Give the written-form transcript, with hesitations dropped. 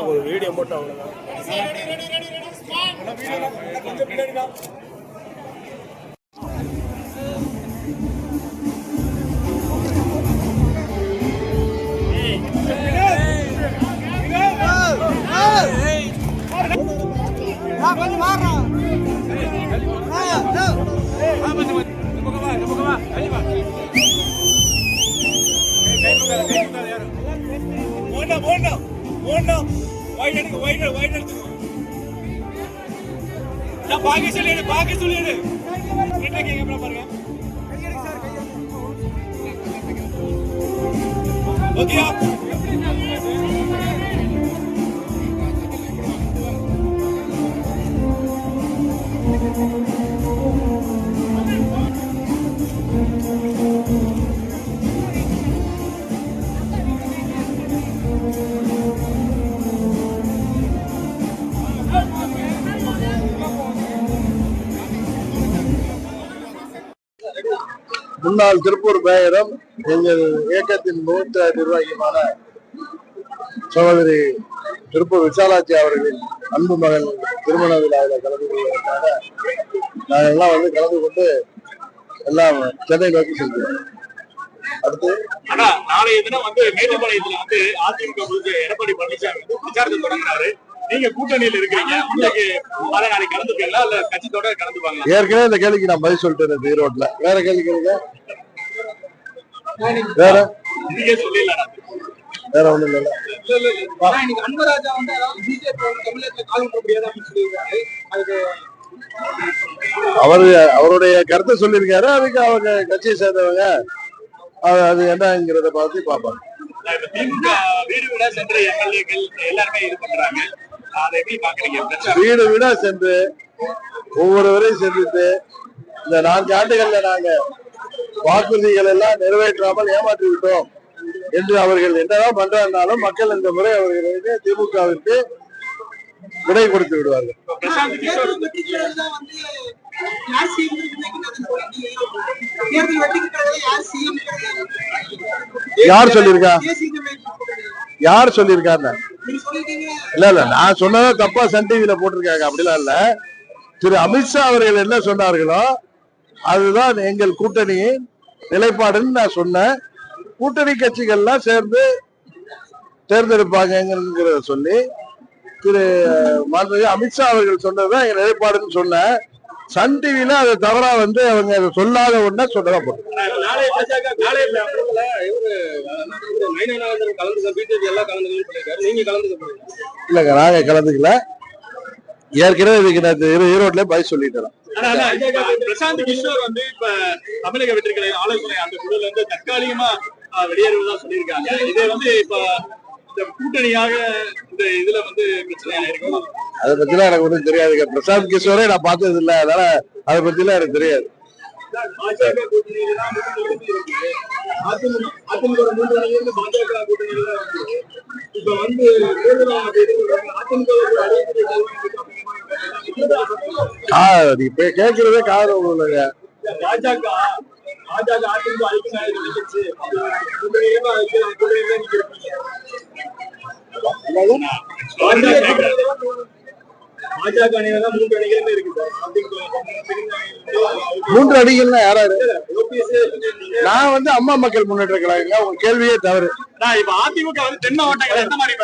ஒரு வீடியோ போட்டோம் பாக்க சொல்லிடு பாருங்க ஓகேயா முன்னாள் திருப்பூர் மேயரும் எங்கள் இயக்கத்தின் மூத்த நிர்வாகியுமான சகோதரி திருப்பூர் விசாலாட்சி அவர்களின் அன்பு மகன் திருமண விழாவில் கலந்து கொள்வதற்காக நாங்கள் எல்லாம் கலந்து கொண்டு எல்லாம் சென்னை நோக்கி செல்கிறோம். அடுத்து நாளைய தினம் மேட்டுப்பாளையத்துல அதிமுக எடப்பாடி பழனிசாமி பிரச்சாரத்தை தொடங்கினாரு. நீங்க கூட்டணியில் இருக்கீங்க, நாளைக்கு கலந்துப்பீங்களா இல்ல கட்சியோட கலந்துப்பாங்க? ஏற்கனவே இந்த கேள்விக்கு நான் பதில் சொல்லிட்டேன் ஈரோட்ல. வேற கேள்வி கேளுங்க. வேற வேற ஒண்ணும் இல்ல. அவருடைய கருத்தை சொல்லியிருக்காரு. அதுக்கு அவங்க கட்சியை சேர்ந்தவங்க அது என்னங்கிறத பார்த்து பார்ப்பாங்க. வீடு வீடா சென்று ஒவ்வொருவரையும் சந்தித்து இந்த 4 ஆண்டுகள்ல நாங்க வாக்குறுதிகள் எல்லாம் நிறைவேற்றாமல் ஏமாற்றி விட்டோம் என்று அவர்கள் என்னதான் பண்றாருனாலும் மக்கள் இந்த முறை அவர்களுக்கு திமுகவிற்கு விடை கொடுத்து விடுவார்கள். யார் சொல்லியிருக்கா? யார் சொல்லியிருக்காரு? இல்ல இல்ல, நான் சொன்னதா தப்பா சன் டிவில போட்டிருக்காங்க. அப்படிலாம் இல்ல. திரு அமித்ஷா அவர்கள் என்ன சொன்னார்களோ அதுதான் எங்கள் கூட்டணியின் நிலைப்பாடுன்னு நான் சொன்னேன். கூட்டணி கட்சிகள்லாம் சேர்ந்து தேர்ந்தெடுப்பாங்கிறத சொல்லி திரு அமித்ஷா அவர்கள் சொன்னதுதான் எங்க நிலைப்பாடுன்னு சொன்னேன். சன் டிவில அது தவறா அவங்க அதை சொல்லாத ஒண்ணு சொன்னதா போட்டு இல்லங்க, நாங்க கலந்துக்கல. ஏற்கனவே இதுக்கு நான் ஈரோட்ல பதில் சொல்லிட்டேன். பிரசாந்த் கிஷோர் இப்ப தமிழக வெற்றி கழக ஆலோசனை அந்த குழுல தற்காலிகமா வெளியேறுவதா சொல்லியிருக்காங்க. இது இப்ப கூட்டணியாக இந்த இதுல பிரச்சனையா இருக்கும். அதை பத்திலாம் எனக்கு ஒன்றும் தெரியாதுங்க. பிரசாந்த் கிஷோரே நான் பார்த்தது இல்லை, அதனால அதை பத்திலாம் எனக்கு தெரியாது. பாஜக கூட்டணியில பாஜக கூட்டணியில இப்ப இப்ப கேட்கறதே காரணம் இல்லைங்க. பாஜக அதிமுக பாஜக அணிகள் 3 அணிகள் இருக்கு சார். 3 அணிகள்னா யாராரு? நான் அம்மா மக்கள் முன்னேற்ற கழகங்க. உங்க கேள்வியே தவறு. இப்ப அதிமுக தென் மாவட்டங்கள் எந்த மாதிரி